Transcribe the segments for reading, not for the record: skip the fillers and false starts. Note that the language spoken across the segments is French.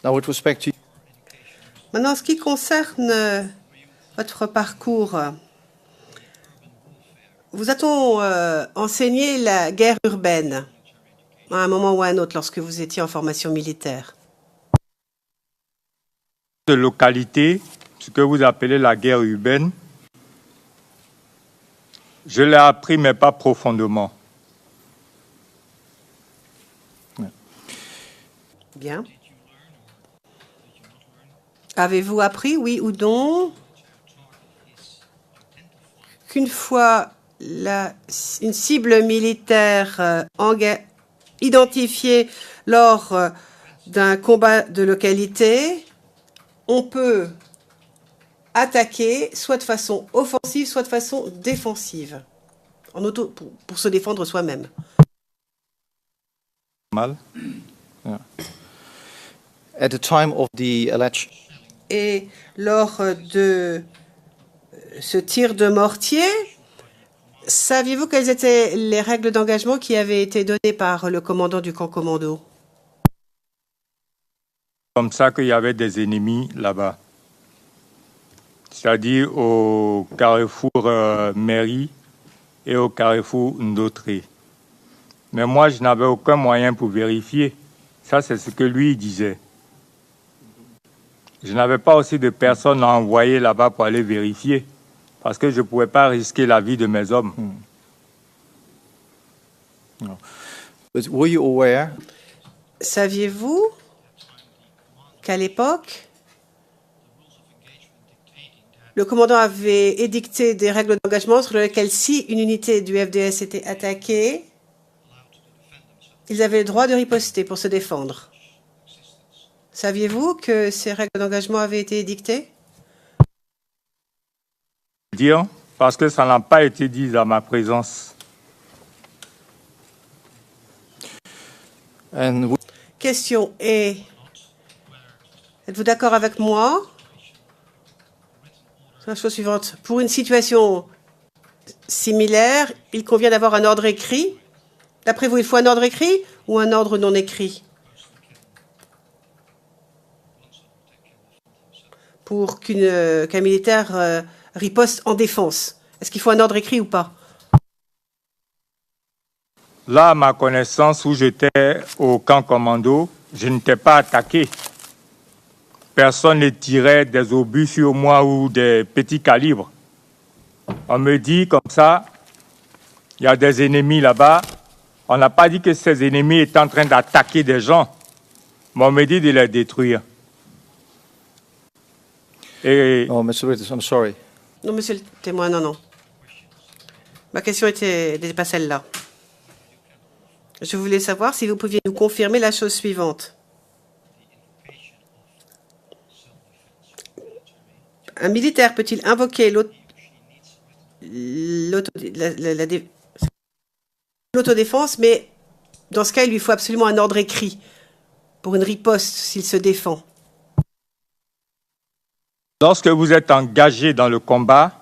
Now, with respect to Maintenant, en ce qui concerne votre parcours, vous a-t-on enseigné la guerre urbaine à un moment ou à un autre lorsque vous étiez en formation militaire? De localité, ce que vous appelez la guerre urbaine, je l'ai appris, mais pas profondément. Bien. Avez-vous appris, oui ou non, qu'une fois une cible militaire identifiée lors d'un combat de localité, on peut attaquer soit de façon offensive, soit de façon défensive, pour se défendre soi-même. Mal. at the time of the election? Et lors de ce tir de mortier, saviez-vous quelles étaient les règles d'engagement qui avaient été données par le commandant du camp commando? Comme ça qu'il y avait des ennemis là-bas. C'est-à-dire au carrefour Mairie et au carrefour Ndotré. Mais moi, je n'avais aucun moyen pour vérifier. Ça, c'est ce que lui disait. Je n'avais pas aussi de personnes à envoyer là-bas pour aller vérifier. Parce que je ne pouvais pas risquer la vie de mes hommes. No. But were you aware? Saviez-vous qu'à l'époque, le commandant avait édicté des règles d'engagement sur lesquelles, si une unité du FDS était attaquée, ils avaient le droit de riposter pour se défendre. Saviez-vous que ces règles d'engagement avaient été édictées? Dire, parce que ça n'a pas été dit dans ma présence. And Question est, êtes-vous d'accord avec moi? La chose suivante. Pour une situation similaire, il convient d'avoir un ordre écrit. D'après vous, il faut un ordre écrit ou un ordre non écrit pour qu'un militaire riposte en défense? Est-ce qu'il faut un ordre écrit ou pas? Là, à ma connaissance, où j'étais au camp commando, je n'étais pas attaqué. Personne ne tirait des obus sur moi ou des petits calibres. On me dit comme ça, il y a des ennemis là-bas. On n'a pas dit que ces ennemis étaient en train d'attaquer des gens, mais on me dit de les détruire. Et oh, Mr. Witness, I'm sorry. Non, monsieur le témoin, non. Ma question n'était pas celle-là. Je voulais savoir si vous pouviez nous confirmer la chose suivante. Un militaire peut-il invoquer l'autodéfense, mais dans ce cas, il lui faut absolument un ordre écrit pour une riposte s'il se défend? lorsque vous êtes engagé dans le combat,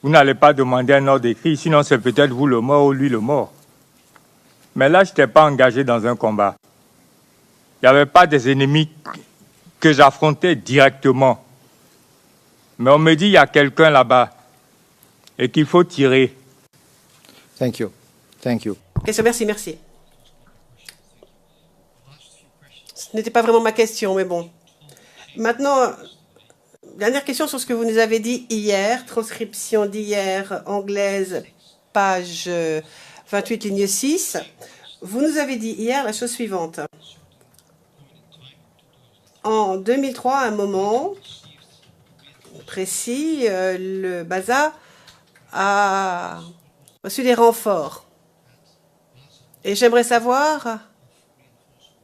vous n'allez pas demander un ordre écrit, sinon c'est peut-être vous le mort ou lui le mort. Mais là, je n'étais pas engagé dans un combat. Il n'y avait pas des ennemis que j'affrontais directement. Mais on me dit, il y a quelqu'un là-bas et qu'il faut tirer. Thank you. Thank you. Question, merci. Ce n'était pas vraiment ma question, mais bon. Maintenant, dernière question sur ce que vous nous avez dit hier, transcription d'hier, anglaise, page 28, ligne 6. Vous nous avez dit hier la chose suivante. En 2003, à un moment précis, le BASA a reçu des renforts. Et j'aimerais savoir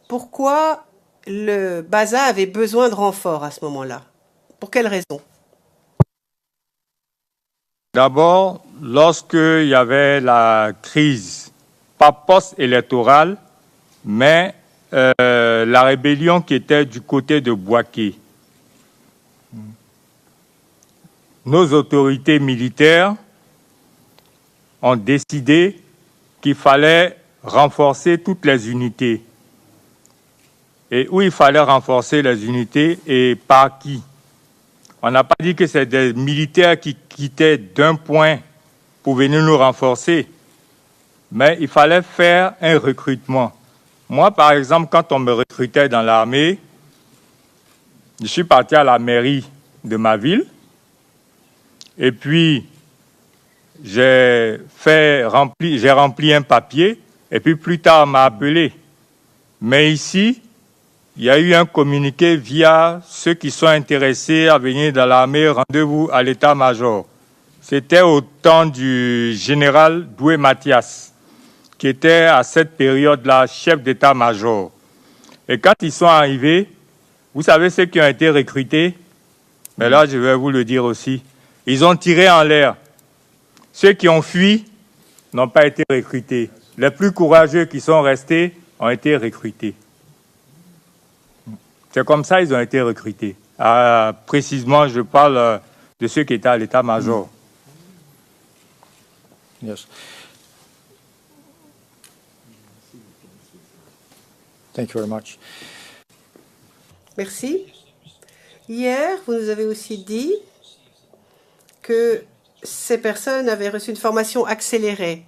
pourquoi le BASA avait besoin de renforts à ce moment-là. Pour quelle raison? D'abord, lorsqu'il y avait la crise, pas post-électorale, mais la rébellion qui était du côté de Bouaké. Nos autorités militaires ont décidé qu'il fallait renforcer toutes les unités. et où il fallait renforcer les unités et par qui. On n'a pas dit que c'est des militaires qui quittaient d'un point pour venir nous renforcer, mais il fallait faire un recrutement. Moi, par exemple, quand on me recrutait dans l'armée, je suis parti à la mairie de ma ville et puis j'ai rempli un papier et puis plus tard on m'a appelé. Mais ici, il y a eu un communiqué via ceux qui sont intéressés à venir dans l'armée, rendez-vous à l'état-major. C'était au temps du général Doué Mathias, qui était à cette période-là chef d'état-major. Et quand ils sont arrivés, vous savez ceux qui ont été recrutés, mais là je vais vous le dire aussi, ils ont tiré en l'air. Ceux qui ont fui n'ont pas été recrutés. Les plus courageux qui sont restés ont été recrutés. C'est comme ça qu'ils ont été recrutés. Précisément, je parle de ceux qui étaient à l'état-major. Yes. Thank you very much. Merci. Hier, vous nous avez aussi dit que ces personnes avaient reçu une formation accélérée.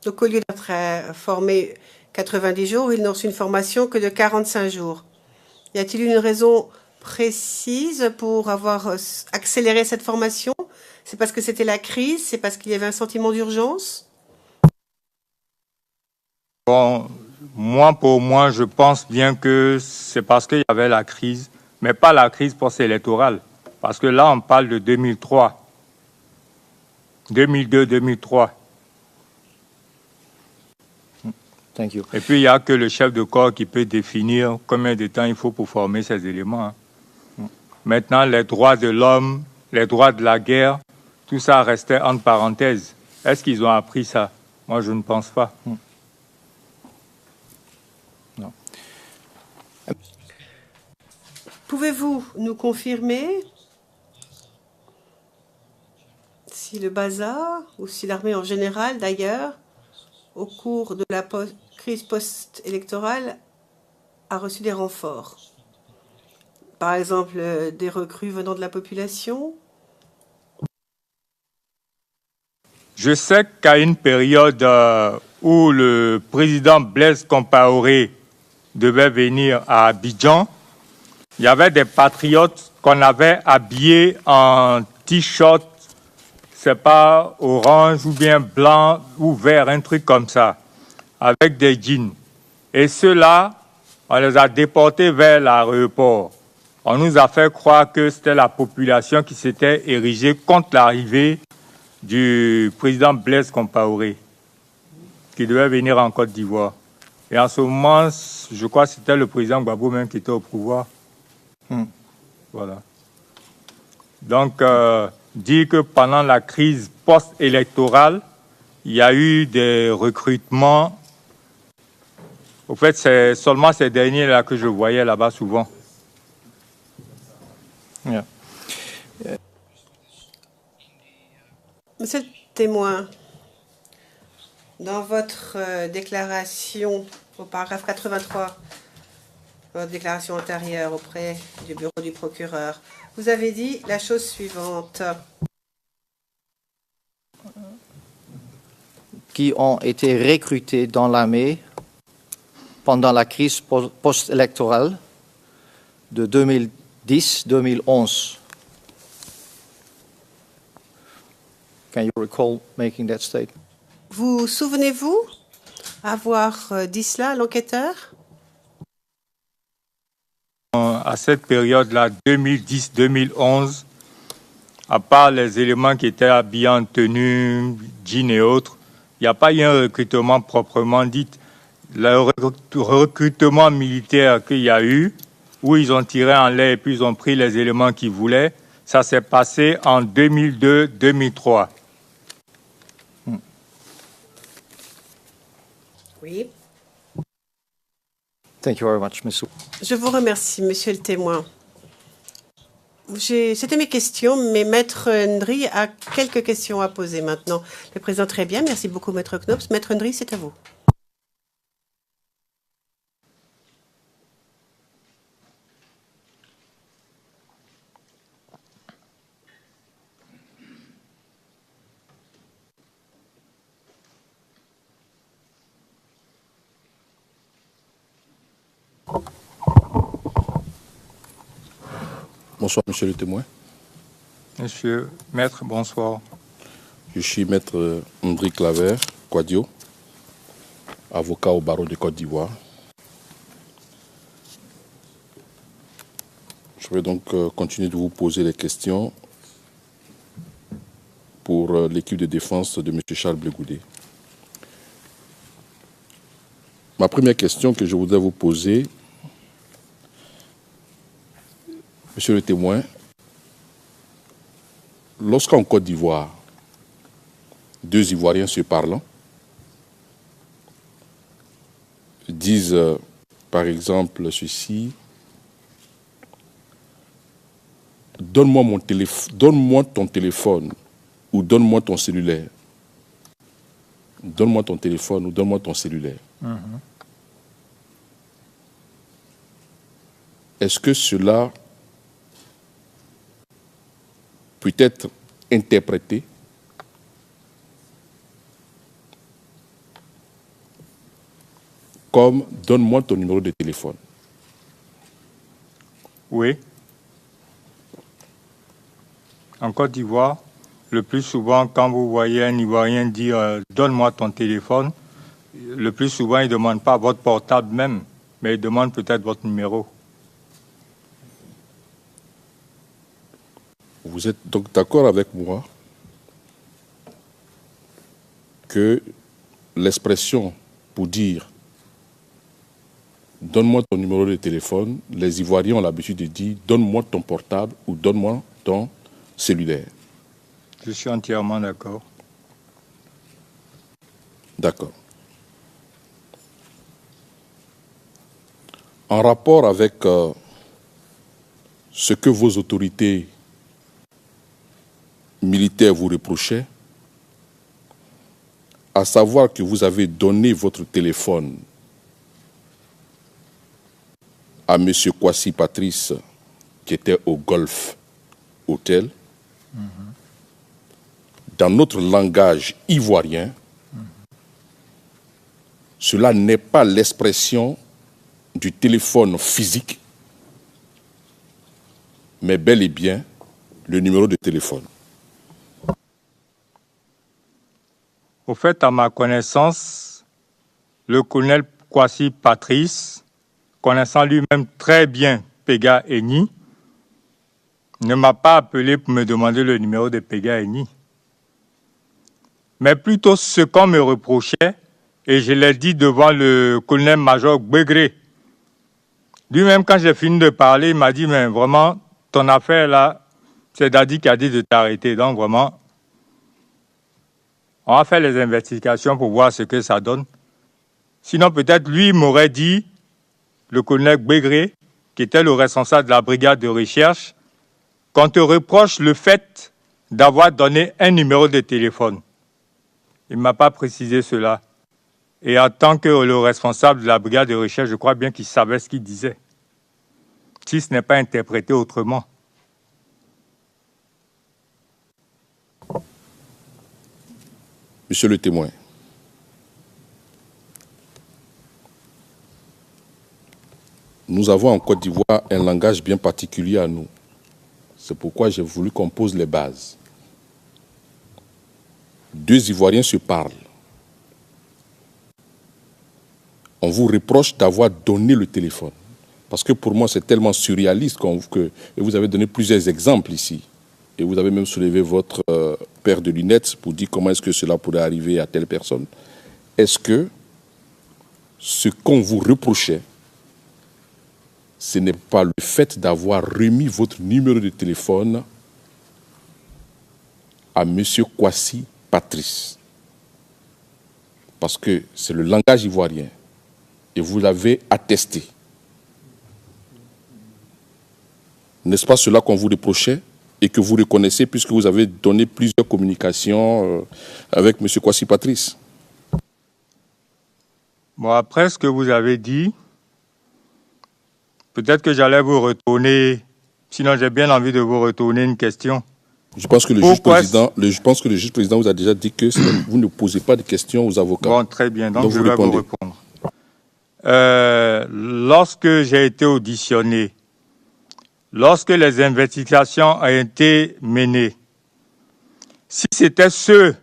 Donc, au lieu d'être formés 90 jours, ils n'ont reçu une formation que de 45 jours. Y a-t-il une raison précise pour avoir accéléré cette formation? C'est parce que c'était la crise? C'est parce qu'il y avait un sentiment d'urgence? Bon, pour moi, je pense bien que c'est parce qu'il y avait la crise, mais pas la crise post-électorale. Parce que là, on parle de 2003. 2002-2003. Thank you. Et puis, il n'y a que le chef de corps qui peut définir combien de temps il faut pour former ces éléments. Maintenant, les droits de l'homme, les droits de la guerre, tout ça restait entre parenthèses. Est-ce qu'ils ont appris ça? Moi, je ne pense pas. Non. Pouvez-vous nous confirmer si le BASA, ou si l'armée en général d'ailleurs, au cours de la crise post-électorale, a reçu des renforts? Par exemple, des recrues venant de la population? Je sais qu'à une période où le président Blaise Compaoré devait venir à Abidjan, il y avait des patriotes qu'on avait habillés en t-shirt, c'est pas orange ou bien blanc ou vert, un truc comme ça, avec des jeans. Et ceux-là, on les a déportés vers l'aéroport. On nous a fait croire que c'était la population qui s'était érigée contre l'arrivée du président Blaise Compaoré, qui devait venir en Côte d'Ivoire. Et en ce moment, je crois que c'était le président Gbagbo même qui était au pouvoir. Voilà. Donc, dire que pendant la crise post-électorale, il y a eu des recrutements. Au fait, c'est seulement ces derniers-là que je voyais là-bas souvent. Yeah. Monsieur le témoin, dans votre déclaration au paragraphe 83, votre déclaration antérieure auprès du bureau du procureur, vous avez dit la chose suivante. Qui ont été recrutés dans l'armée pendant la crise post-électorale de 2010-2011. Can you recall making that statement? Vous souvenez-vous avoir dit cela à l'enquêteur? À cette période-là, 2010-2011, à part les éléments qui étaient habillés en tenue, jeans et autres, il n'y a pas eu un recrutement proprement dit. Le recrutement militaire qu'il y a eu, où ils ont tiré en l'air et puis ils ont pris les éléments qu'ils voulaient, ça s'est passé en 2002-2003. Oui. Thank you very much, Ms. Je vous remercie, monsieur le témoin. C'était mes questions, mais Maître Ndri a quelques questions à poser maintenant. Le président, très bien. Merci beaucoup, Maître Knops. Maître Ndri, c'est à vous. Bonsoir, monsieur le témoin. Monsieur Maître, bonsoir. Je suis Maître André Claver, Quadio, avocat au barreau de Côte d'Ivoire. Je vais donc continuer de vous poser les questions pour l'équipe de défense de M. Charles Blé Goudé. Ma première question que je voudrais vous poser, monsieur le témoin, lorsqu'en Côte d'Ivoire, deux Ivoiriens se parlant disent par exemple ceci: donne-moi ton téléphone ou donne-moi ton cellulaire. Donne-moi ton téléphone ou donne-moi ton cellulaire. Est-ce que cela peut être interprété comme donne-moi ton numéro de téléphone? Oui. En Côte d'Ivoire, le plus souvent, quand vous voyez un Ivoirien dire donne-moi ton téléphone, le plus souvent, il ne demande pas votre portable même, mais il demande peut-être votre numéro. Vous êtes donc d'accord avec moi que l'expression pour dire donne-moi ton numéro de téléphone, les Ivoiriens ont l'habitude de dire donne-moi ton portable ou donne-moi ton cellulaire. Je suis entièrement d'accord. D'accord. En rapport avec ce que vos autorités militaires vous reprochaient, à savoir que vous avez donné votre téléphone à M. Kwasi Patrice, qui était au Golf Hotel, dans notre langage ivoirien, cela n'est pas l'expression du téléphone physique, mais bel et bien le numéro de téléphone. Au fait, à ma connaissance, le colonel Kwasi Patrice, connaissant lui-même très bien Pega Eni, ne m'a pas appelé pour me demander le numéro de Pega Eni. Mais plutôt ce qu'on me reprochait, et je l'ai dit devant le colonel-major Gbegré. Lui-même, quand j'ai fini de parler, il m'a dit, mais vraiment, ton affaire là, c'est Dadi qui a dit de t'arrêter. Donc vraiment, on va faire les investigations pour voir ce que ça donne. Sinon, peut-être lui m'aurait dit, le colonel Gbegré, qui était le responsable de la brigade de recherche, qu'on te reproche le fait d'avoir donné un numéro de téléphone. Il ne m'a pas précisé cela. Et en tant que le responsable de la brigade de recherche, je crois bien qu'il savait ce qu'il disait. Si ce n'est pas interprété autrement. Monsieur le témoin, nous avons en Côte d'Ivoire un langage bien particulier à nous. C'est pourquoi j'ai voulu qu'on pose les bases. Deux Ivoiriens se parlent. On vous reproche d'avoir donné le téléphone. Parce que pour moi, c'est tellement surréaliste que vous avez donné plusieurs exemples ici. Et vous avez même soulevé votre paire de lunettes pour dire comment est-ce que cela pourrait arriver à telle personne. Est-ce que ce qu'on vous reprochait, ce n'est pas le fait d'avoir remis votre numéro de téléphone à M. Kwasi Patrice? Parce que c'est le langage ivoirien. Et vous l'avez attesté. N'est-ce pas cela qu'on vous reprochait et que vous reconnaissez puisque vous avez donné plusieurs communications avec M. Kwasi Patrice? Bon, après ce que vous avez dit, peut-être que j'allais vous retourner, sinon j'ai bien envie de vous retourner une question. Je pense que le juge président vous a déjà dit que vous ne posez pas de questions aux avocats. Bon, très bien, donc je vais vous répondre. Lorsque j'ai été auditionné, lorsque les investigations ont été menées, si c'était ceux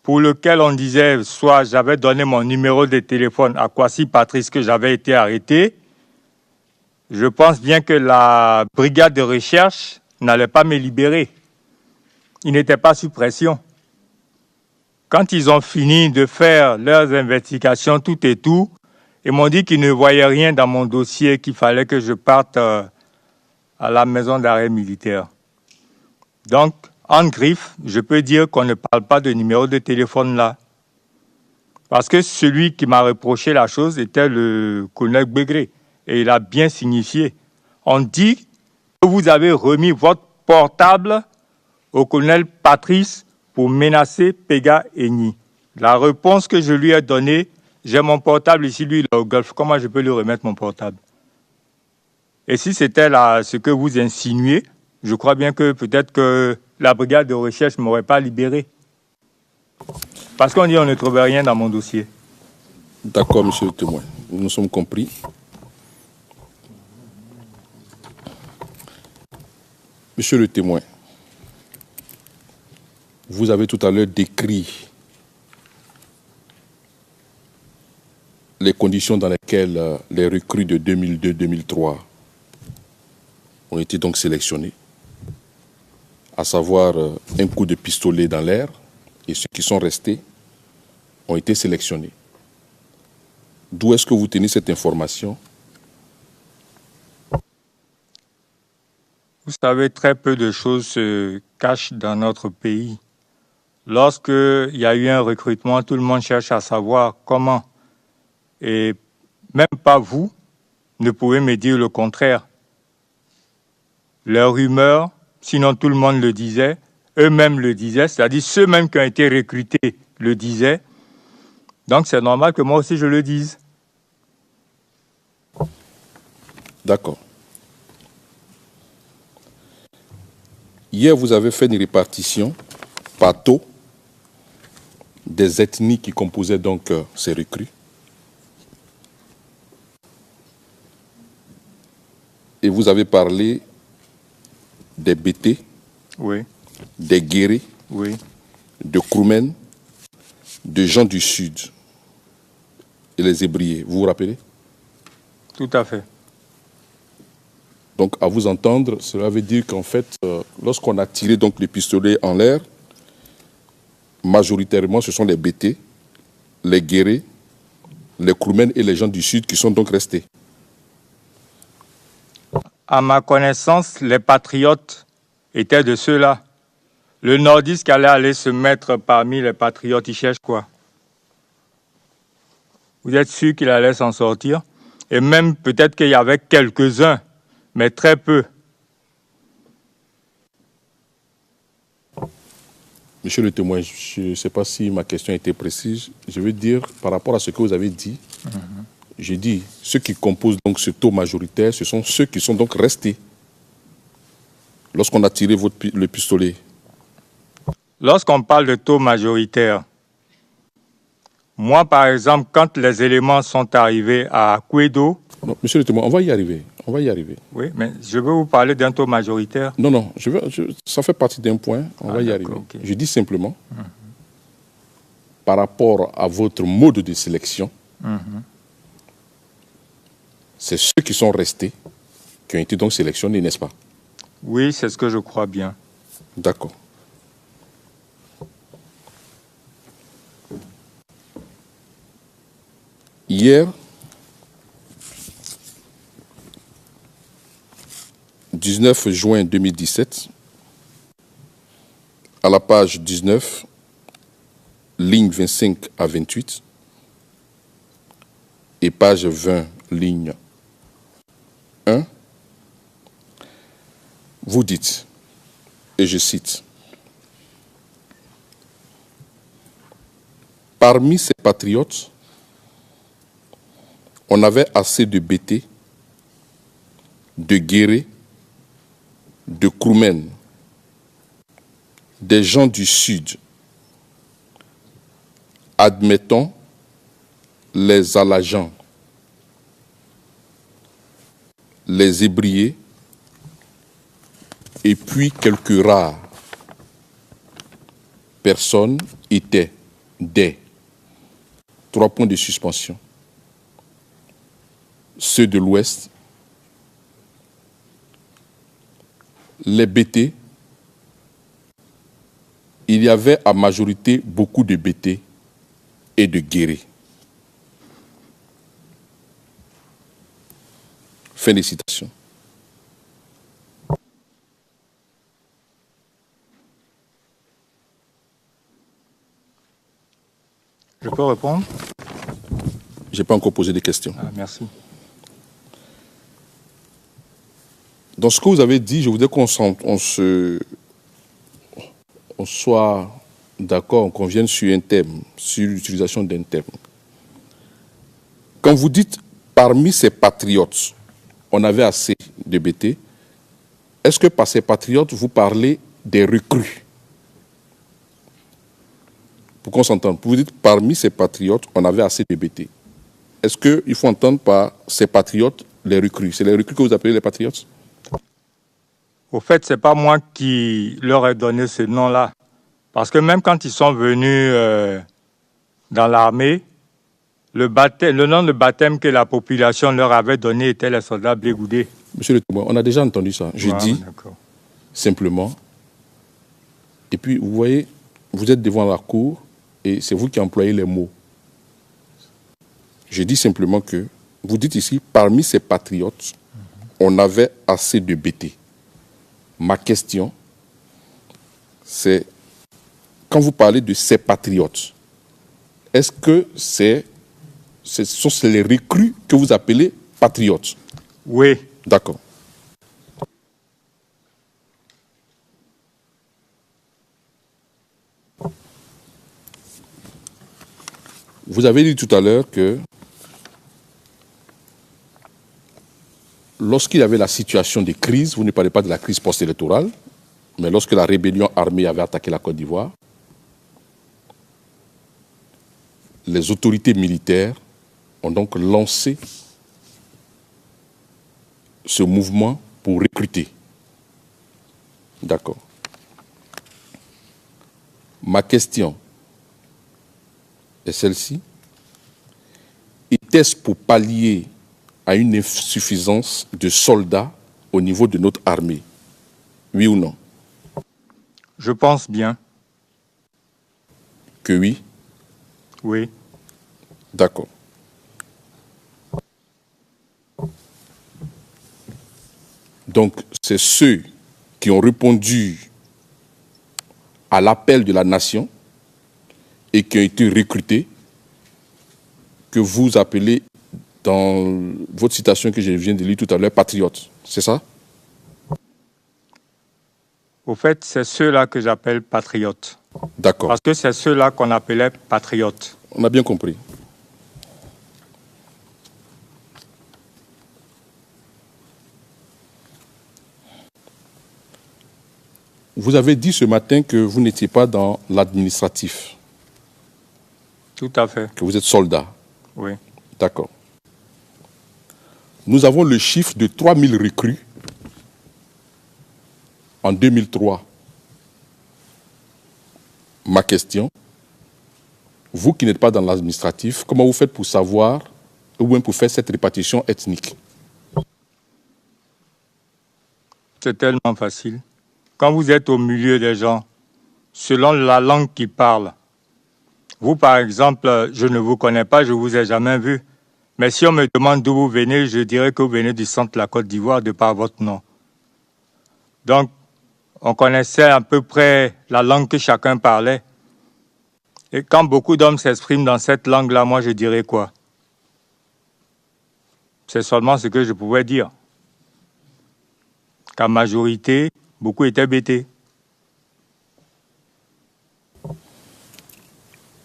pour lesquels on disait, soit j'avais donné mon numéro de téléphone à Kwasi Patrice que j'avais été arrêté, je pense bien que la brigade de recherche n'allait pas me libérer. Ils n'étaient pas sous pression. Quand ils ont fini de faire leurs investigations, tout et tout, ils m'ont dit qu'ils ne voyaient rien dans mon dossier, qu'il fallait que je parte à la maison d'arrêt militaire. Donc, en griffe, je peux dire qu'on ne parle pas de numéro de téléphone là. Parce que celui qui m'a reproché la chose était le colonel Begré. Et il a bien signifié. On dit que vous avez remis votre portable au colonel Patrice pour menacer Pega Enyi. La réponse que je lui ai donnée, j'ai mon portable ici, lui il est au Golfe. Comment je peux lui remettre mon portable? Et si c'était ce que vous insinuez, je crois bien que peut-être que la brigade de recherche ne m'aurait pas libéré. Parce qu'on dit qu'on ne trouvait rien dans mon dossier. D'accord, monsieur le témoin. Nous sommes compris. Monsieur le témoin, vous avez tout à l'heure décrit les conditions dans lesquelles les recrues de 2002-2003 ont été donc sélectionnés, à savoir un coup de pistolet dans l'air, et ceux qui sont restés ont été sélectionnés. D'où est-ce que vous tenez cette information? Vous savez, très peu de choses se cachent dans notre pays. Lorsqu'il y a eu un recrutement, tout le monde cherche à savoir comment. Et même pas vous ne pouvez me dire le contraire. Leurs rumeurs, sinon tout le monde le disait, eux-mêmes le disaient, c'est-à-dire ceux-mêmes qui ont été recrutés le disaient. Donc c'est normal que moi aussi je le dise. D'accord. Hier, vous avez fait une répartition par taux des ethnies qui composaient donc ces recrues. Et vous avez parlé des Bétés, Oui, des Guérés, oui. de Kroumen, de gens du Sud et les Ébriers. Vous vous rappelez? Tout à fait. Donc, à vous entendre, cela veut dire qu'en fait, lorsqu'on a tiré donc les pistolets en l'air, majoritairement, ce sont les Bétés, les Guérés, les Kroumen et les gens du Sud qui sont donc restés. À ma connaissance, les patriotes étaient de ceux-là. Le nordiste qui allait aller se mettre parmi les patriotes, il cherche quoi? Vous êtes sûr qu'il allait s'en sortir? Et même peut-être qu'il y avait quelques-uns, mais très peu. Monsieur le témoin, je ne sais pas si ma question était précise. Je veux dire, par rapport à ce que vous avez dit, j'ai dit, ceux qui composent donc ce taux majoritaire, ce sont ceux qui sont donc restés. Lorsqu'on a tiré le pistolet. Lorsqu'on parle de taux majoritaire, moi, par exemple, quand les éléments sont arrivés à Kouédo... Non, monsieur le témoin, on va y arriver. On va y arriver. Oui, mais je veux vous parler d'un taux majoritaire. Non, non, ça fait partie d'un point. On va y arriver. Okay. Je dis simplement, par rapport à votre mode de sélection, c'est ceux qui sont restés qui ont été donc sélectionnés, n'est-ce pas? Oui, c'est ce que je crois bien. D'accord. Hier, 19 juin 2017, à la page 19, ligne 25 à 28, et page 20, ligne 1, vous dites, et je cite, « Parmi ces patriotes, on avait assez de Bétés, de Guérés, de Kroumen, des gens du Sud, admettons les Alagans, les Ébriers, et puis quelques rares personnes étaient des 3 points de suspension. Ceux de l'Ouest, les BT, il y avait à majorité beaucoup de BT et de guéris. Fin des citations. Je peux répondre? Je n'ai pas encore posé des questions. Ah, merci. Dans ce que vous avez dit, je voudrais qu'on soit d'accord, qu'on vienne sur un thème, sur l'utilisation d'un thème. Quand vous dites parmi ces patriotes, on avait assez de BT, est-ce que par ces patriotes, vous parlez des recrues? Pour qu'on s'entende, vous dites parmi ces patriotes, on avait assez de BT. Est-ce qu'il faut entendre par ces patriotes les recrues? C'est les recrues que vous appelez les patriotes? Au fait, ce n'est pas moi qui leur ai donné ce nom-là. Parce que même quand ils sont venus dans l'armée, le nom de baptême que la population leur avait donné était les soldats Blégoudé. Monsieur le témoin, on a déjà entendu ça. Je dis simplement, et puis vous voyez, vous êtes devant la cour et c'est vous qui employez les mots. Je dis simplement que, vous dites ici, parmi ces patriotes, on avait assez de BT. Ma question, c'est, quand vous parlez de ces patriotes, est-ce que ce sont les recrues que vous appelez patriotes? Oui. D'accord. Vous avez dit tout à l'heure que lorsqu'il y avait la situation de crise, vous ne parlez pas de la crise post-électorale, mais lorsque la rébellion armée avait attaqué la Côte d'Ivoire, les autorités militaires ont donc lancé ce mouvement pour recruter. D'accord. Ma question est celle-ci. Était-ce pour pallier à une insuffisance de soldats au niveau de notre armée? Oui ou non? Je pense bien. Que oui? Oui. D'accord. Donc, c'est ceux qui ont répondu à l'appel de la nation et qui ont été recrutés que vous appelez, dans votre citation que je viens de lire tout à l'heure, patriotes. C'est ça? Au fait, c'est ceux-là que j'appelle patriotes. D'accord. Parce que c'est ceux-là qu'on appelait patriotes. On a bien compris. Vous avez dit ce matin que vous n'étiez pas dans l'administratif. Tout à fait. Que vous êtes soldat. Oui. D'accord. Nous avons le chiffre de 3000 recrues en 2003. Ma question, vous qui n'êtes pas dans l'administratif, comment vous faites pour savoir ou bien pour faire cette répartition ethnique? C'est tellement facile. Quand vous êtes au milieu des gens, selon la langue qu'ils parlent, vous, par exemple, je ne vous connais pas, je ne vous ai jamais vu. Mais si on me demande d'où vous venez, je dirais que vous venez du centre de la Côte d'Ivoire de par votre nom. Donc, on connaissait à peu près la langue que chacun parlait. Et quand beaucoup d'hommes s'expriment dans cette langue-là, moi, je dirais quoi? C'est seulement ce que je pouvais dire. Qu'en majorité, beaucoup étaient bêtés.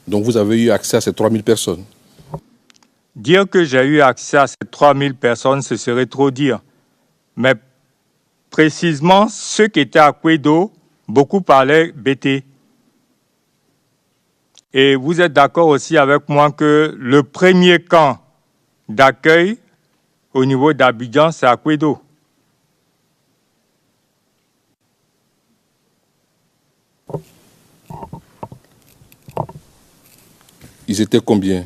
Donc vous avez eu accès à ces 3000 personnes? Dire que j'ai eu accès à ces 3000 personnes, ce serait trop dire. Mais précisément, ceux qui étaient à Kwedo, beaucoup parlaient BT. Et vous êtes d'accord aussi avec moi que le premier camp d'accueil au niveau d'Abidjan, c'est à Kwedo. Ils étaient combien?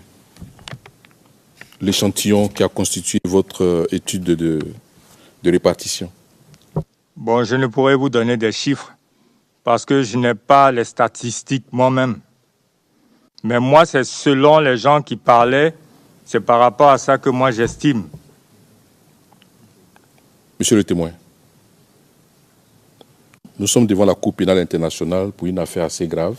L'échantillon qui a constitué votre étude de répartition. Bon, je ne pourrais vous donner des chiffres parce que je n'ai pas les statistiques moi-même. Mais moi, c'est selon les gens qui parlaient, c'est par rapport à ça que moi j'estime. Monsieur le témoin, nous sommes devant la Cour pénale internationale pour une affaire assez grave.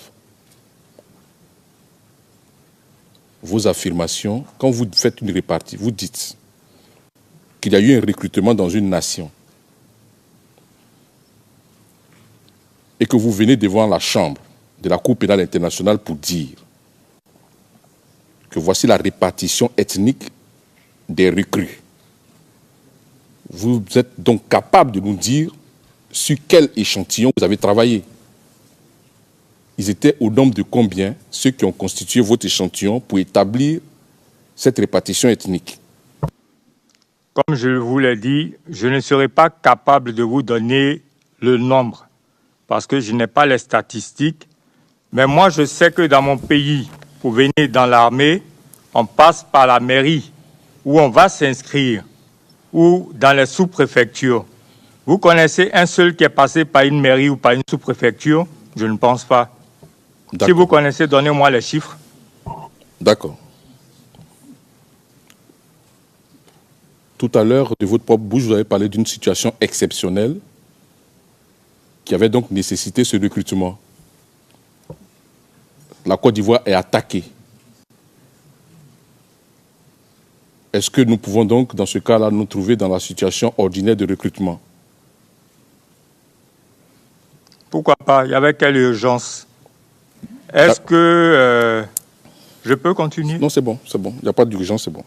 Vos affirmations, quand vous faites une répartie, vous dites qu'il y a eu un recrutement dans une nation et que vous venez devant la chambre de la Cour pénale internationale pour dire que voici la répartition ethnique des recrues. Vous êtes donc capable de nous dire sur quel échantillon vous avez travaillé. Ils étaient au nombre de combien, ceux qui ont constitué votre échantillon pour établir cette répartition ethnique? Comme je vous l'ai dit, je ne serai pas capable de vous donner le nombre parce que je n'ai pas les statistiques. Mais moi, je sais que dans mon pays, pour venir dans l'armée, on passe par la mairie où on va s'inscrire ou dans les sous-préfectures. Vous connaissez un seul qui est passé par une mairie ou par une sous-préfecture? Je ne pense pas. Si vous connaissez, donnez-moi les chiffres. D'accord. Tout à l'heure, de votre propre bouche, vous avez parlé d'une situation exceptionnelle qui avait donc nécessité ce recrutement. La Côte d'Ivoire est attaquée. Est-ce que nous pouvons donc, dans ce cas-là, nous trouver dans la situation ordinaire de recrutement? Pourquoi pas? Il y avait quelle urgence? Est-ce que je peux continuer? Non, c'est bon, c'est bon. Il n'y a pas d'urgence, c'est bon.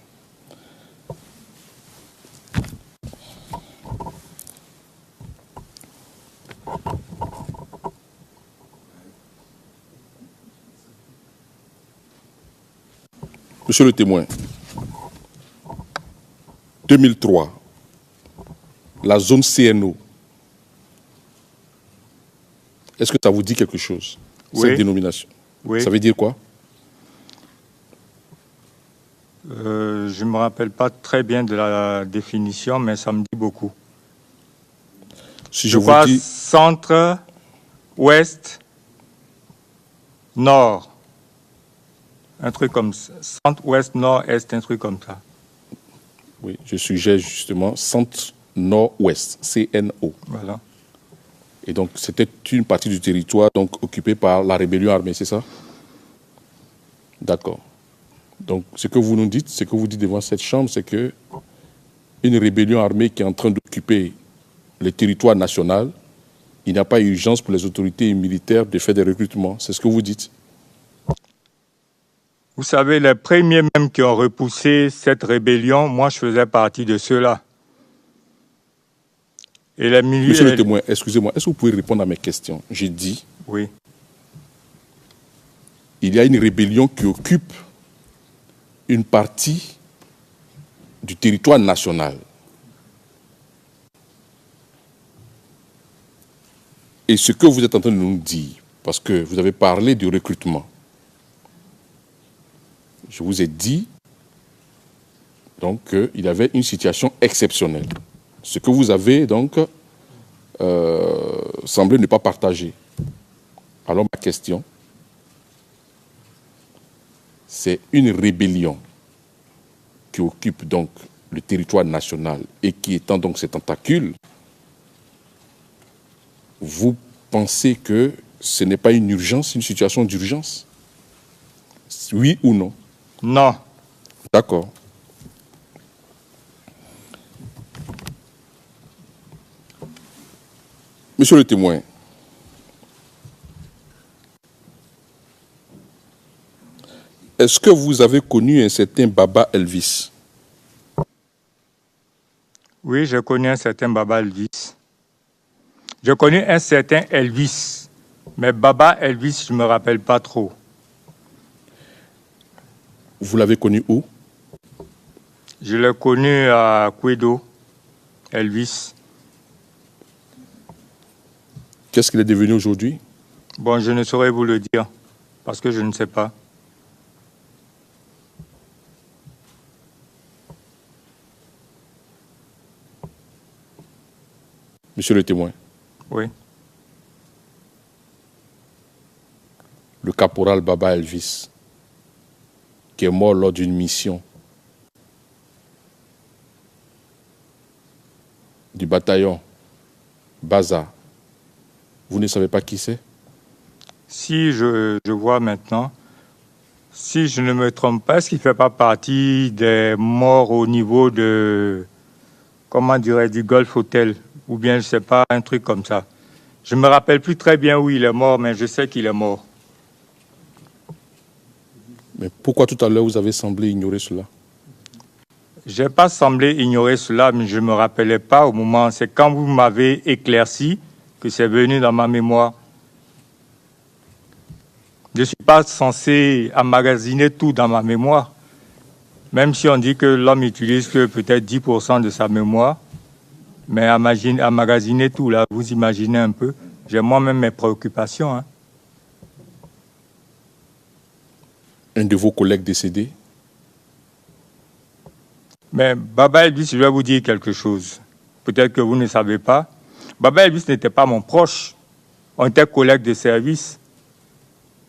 Monsieur le témoin, 2003, la zone CNO, est-ce que ça vous dit quelque chose, Oui. cette dénomination? Oui. Ça veut dire quoi? Je ne me rappelle pas très bien de la définition, mais ça me dit beaucoup. Si Je je vous crois dis centre, ouest, nord. Un truc comme ça. Centre, ouest, nord, est, un truc comme ça. oui, je suggère justement centre nord-ouest, CNO. Voilà. Et donc, c'était une partie du territoire donc, occupée par la rébellion armée, c'est ça? D'accord. Donc, ce que vous nous dites, ce que vous dites devant cette chambre, c'est que une rébellion armée qui est en train d'occuper le territoire national, il n'y a pas urgence pour les autorités militaires de faire des recrutements. C'est ce que vous dites? Vous savez, les premiers même qui ont repoussé cette rébellion, moi, je faisais partie de ceux-là. Et les milieux... Monsieur le témoin, excusez-moi, est-ce que vous pouvez répondre à mes questions? J'ai dit, Oui. il y a une rébellion qui occupe une partie du territoire national. Et ce que vous êtes en train de nous dire, parce que vous avez parlé du recrutement, je vous ai dit donc qu'il y avait une situation exceptionnelle. Ce que vous avez donc semblé ne pas partager. Alors ma question, c'est une rébellion qui occupe donc le territoire national et qui étend donc ses tentacules. Vous pensez que ce n'est pas une urgence, une situation d'urgence? Oui ou non? Non. D'accord. Monsieur le témoin, est-ce que vous avez connu un certain Baba Elvis? Oui, je connais un certain Baba Elvis. Je connais un certain Elvis, mais Baba Elvis, je ne me rappelle pas trop. Vous l'avez connu où? Je l'ai connu à Kwedo, Elvis. Qu'est-ce qu'il est devenu aujourd'hui? Bon, je ne saurais vous le dire, parce que je ne sais pas. Monsieur le témoin, Oui. le caporal Baba Elvis, qui est mort lors d'une mission du bataillon Baza, vous ne savez pas qui c'est? Si je vois maintenant, si je ne me trompe pas, est-ce qu'il ne fait pas partie des morts au niveau de, comment dirais du Golf Hotel, ou bien, je ne sais pas, un truc comme ça. Je ne me rappelle plus très bien où il est mort, mais je sais qu'il est mort. Mais pourquoi tout à l'heure vous avez semblé ignorer cela? Je n'ai pas semblé ignorer cela, mais je ne me rappelais pas au moment. C'est quand vous m'avez éclairci que c'est venu dans ma mémoire. Je ne suis pas censé emmagasiner tout dans ma mémoire. Même si on dit que l'homme utilise que peut-être 10% de sa mémoire, mais emmagasiner tout, là, vous imaginez un peu. J'ai moi-même mes préoccupations. Hein. Un de vos collègues décédés? Mais Baba Elvis, je vais vous dire quelque chose. Peut-être que vous ne savez pas. Baba Elvis n'était pas mon proche. On était collègues de service.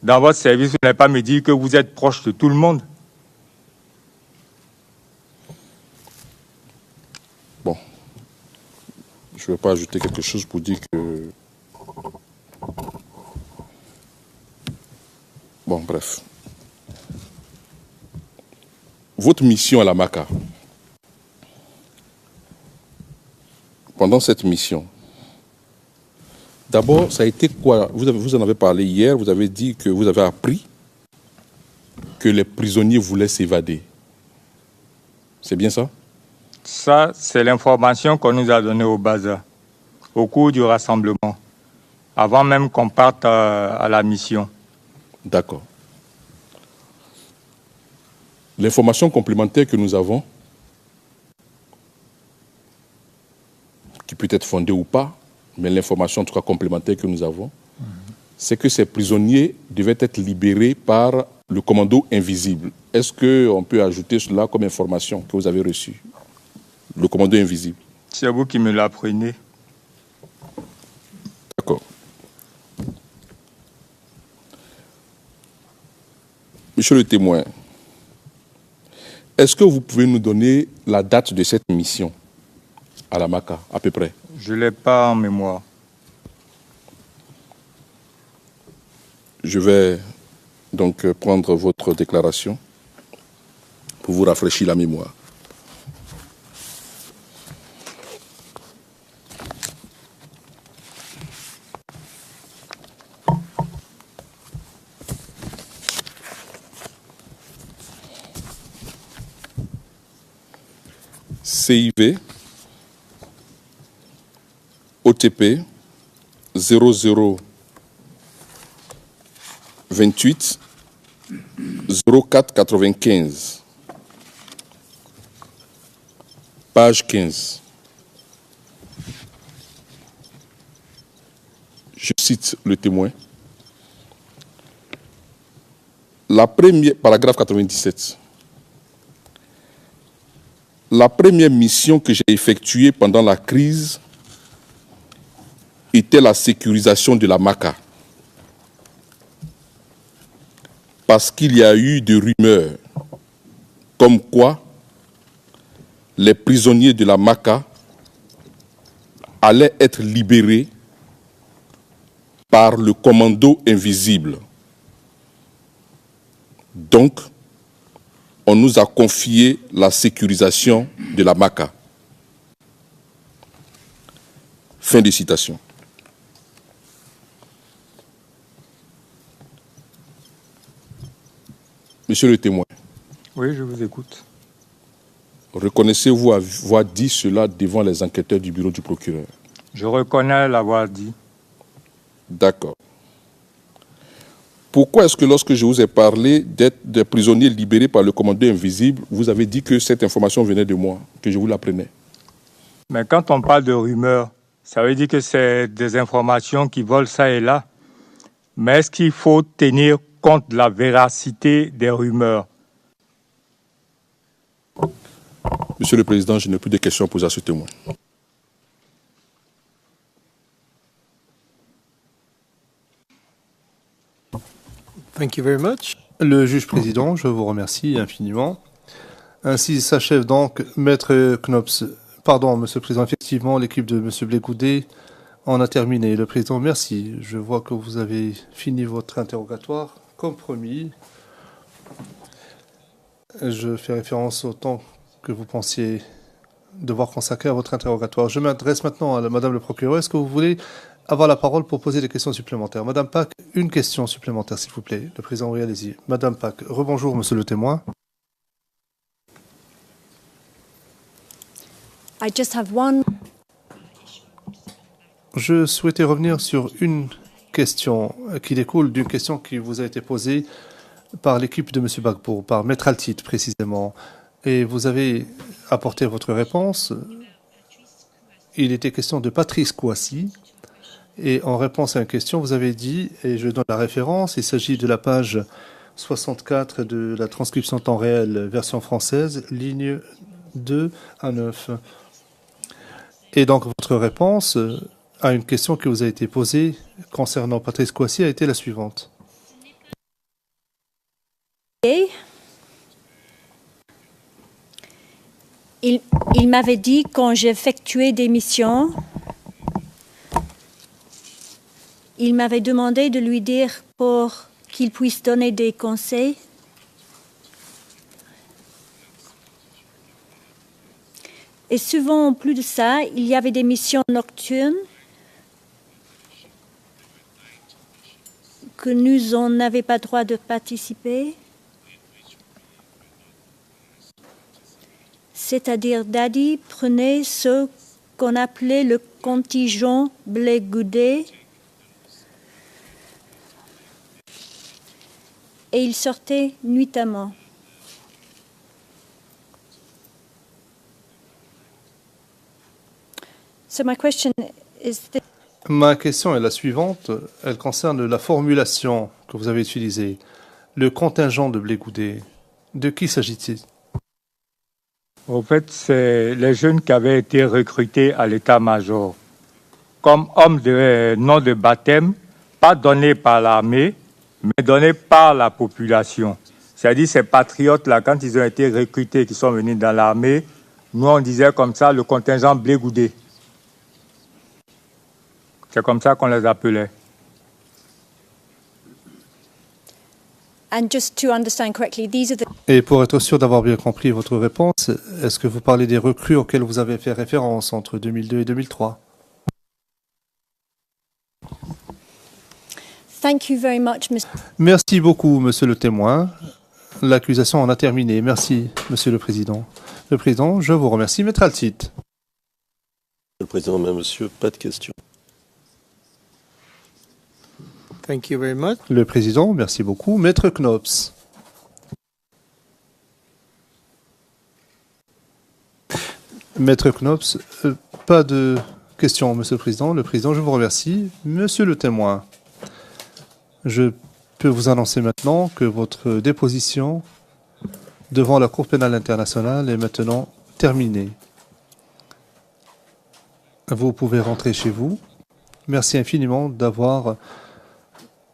Dans votre service, vous n'allez pas me dire que vous êtes proche de tout le monde. Bon. Je ne vais pas ajouter quelque chose pour dire que... Bon, bref. Votre mission à la MACA, pendant cette mission, d'abord, ça a été quoi? Vous en avez parlé hier, vous avez dit que vous avez appris que les prisonniers voulaient s'évader. C'est bien ça? Ça, c'est l'information qu'on nous a donnée au bazar, au cours du rassemblement, avant même qu'on parte à la mission. D'accord. L'information complémentaire que nous avons, qui peut être fondée ou pas, mais l'information en tout cas complémentaire que nous avons, c'est que ces prisonniers devaient être libérés par le commando invisible. Est-ce qu'on peut ajouter cela comme information que vous avez reçue? Le commando invisible. C'est vous qui me l'apprenez. D'accord. Monsieur le témoin, est-ce que vous pouvez nous donner la date de cette mission à la MACA, à peu près? Je ne l'ai pas en mémoire. Je vais donc prendre votre déclaration pour vous rafraîchir la mémoire. CIV OTP 0028 04 95 page 15. Je cite le témoin. La première, paragraphe 97. La première mission que j'ai effectuée pendant la crise était la sécurisation de la MACA. Parce qu'il y a eu des rumeurs comme quoi les prisonniers de la MACA allaient être libérés par le commando invisible. Donc, on nous a confié la sécurisation de la MACA. Fin de citation. Monsieur le témoin. Oui, je vous écoute. Reconnaissez-vous avoir dit cela devant les enquêteurs du bureau du procureur? Je reconnais l'avoir dit. D'accord. Pourquoi est-ce que lorsque je vous ai parlé d'être des prisonniers libérés par le commando invisible, vous avez dit que cette information venait de moi, que je vous l'apprenais? Mais quand on parle de rumeurs, ça veut dire que c'est des informations qui volent ça et là. Mais est-ce qu'il faut tenir compte de la véracité des rumeurs? Monsieur le Président, je n'ai plus de questions à poser à ce témoin. Thank you very much. Le juge président, je vous remercie infiniment. Ainsi s'achève donc Maître Knops. Pardon, Monsieur le Président, effectivement, l'équipe de Monsieur Blégoudet en a terminé. Le Président, merci. Je vois que vous avez fini votre interrogatoire. Comme promis, je fais référence au temps que vous pensiez devoir consacrer à votre interrogatoire. Je m'adresse maintenant à Madame le procureur. Est-ce que vous voulez avoir la parole pour poser des questions supplémentaires? Madame Pack, une question supplémentaire, s'il vous plaît. Le Président, oui, allez-y. Madame Pack, rebonjour, Monsieur le témoin. I just have one. Je souhaitais revenir sur une question qui découle d'une question qui vous a été posée par l'équipe de M. Gbagbo, par Maître Altit précisément. Et vous avez apporté votre réponse. Il était question de Patrice Kouassi. Et en réponse à une question, vous avez dit, et je donne la référence, il s'agit de la page 64 de la transcription temps réel version française, ligne 2 à 9. Et donc votre réponse à une question qui vous a été posée concernant Patrice Kouassi a été la suivante. Il m'avait dit quand j'effectuais des missions, il m'avait demandé de lui dire pour qu'il puisse donner des conseils. Et souvent, en plus de ça, il y avait des missions nocturnes que nous, on n'avait pas droit de participer. C'est-à-dire, Daddy prenait ce qu'on appelait le contingent Blégoudet et il sortait nuitamment. So my question is this. Ma question est la suivante. Elle concerne la formulation que vous avez utilisée. Le contingent de Blégoudet. De qui s'agit-il? Au fait, c'est les jeunes qui avaient été recrutés à l'état-major comme hommes de nom de baptême, pas donnés par l'armée, mais donnés par la population. C'est-à-dire ces patriotes-là, quand ils ont été recrutés, qui sont venus dans l'armée, nous on disait comme ça le contingent Blégoudet. C'est comme ça qu'on les appelait. And just to understand correctly, these are the. Et pour être sûr d'avoir bien compris votre réponse, est-ce que vous parlez des recrues auxquelles vous avez fait référence entre 2002 et 2003? Thank you very much, Mr. Merci beaucoup, Monsieur le témoin. L'accusation en a terminé. Merci, Monsieur le Président. Le Président, je vous remercie. Maître Altit. Monsieur le Président, Mesdames, Monsieur, pas de questions. Thank you very much. Le Président, merci beaucoup. Maître Knops. Maître Knops, pas de questions, Monsieur le Président. Le Président, je vous remercie. Monsieur le témoin, je peux vous annoncer maintenant que votre déposition devant la Cour pénale internationale est maintenant terminée. Vous pouvez rentrer chez vous. Merci infiniment d'avoir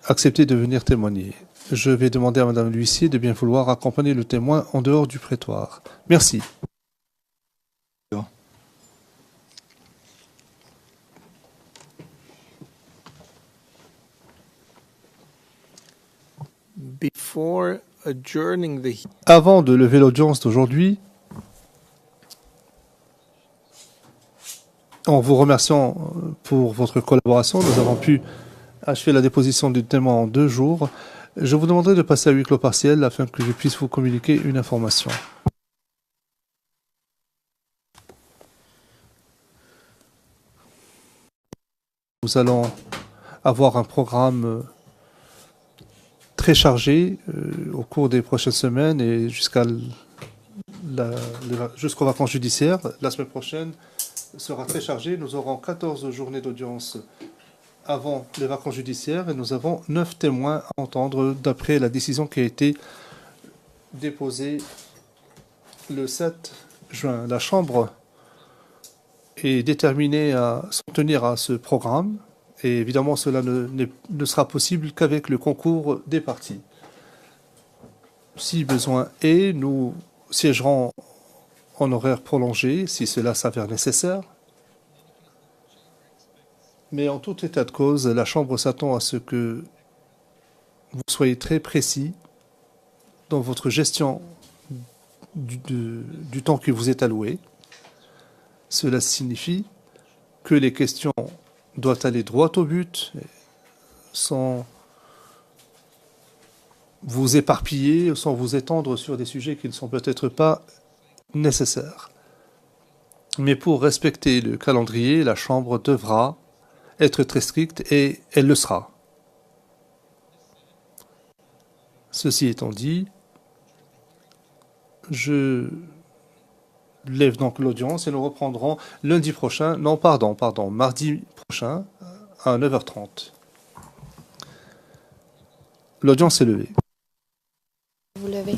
accepté de venir témoigner. Je vais demander à Madame l'huissier de bien vouloir accompagner le témoin en dehors du prétoire. Merci. Before adjourning the Avant de lever l'audience d'aujourd'hui, en vous remerciant pour votre collaboration, nous avons pu achever la déposition du témoin en 2 jours. Je vous demanderai de passer à huis clos partiel afin que je puisse vous communiquer une information. Nous allons avoir un programme très chargé au cours des prochaines semaines et jusqu'aux vacances judiciaires. La semaine prochaine sera très chargée. Nous aurons 14 journées d'audience avant les vacances judiciaires et nous avons 9 témoins à entendre d'après la décision qui a été déposée le 7 juin. La Chambre est déterminée à s'en tenir à ce programme et évidemment cela ne sera possible qu'avec le concours des parties. Si besoin est, nous siégerons en horaire prolongé si cela s'avère nécessaire. Mais en tout état de cause, la Chambre s'attend à ce que vous soyez très précis dans votre gestion du temps qui vous est alloué. Cela signifie que les questions doivent aller droit au but, sans vous éparpiller, sans vous étendre sur des sujets qui ne sont peut-être pas nécessaires. Mais pour respecter le calendrier, la Chambre devra être très stricte et elle le sera. Ceci étant dit, je lève donc l'audience et nous reprendrons lundi prochain, mardi prochain à 9h30. L'audience est levée. Vous levez.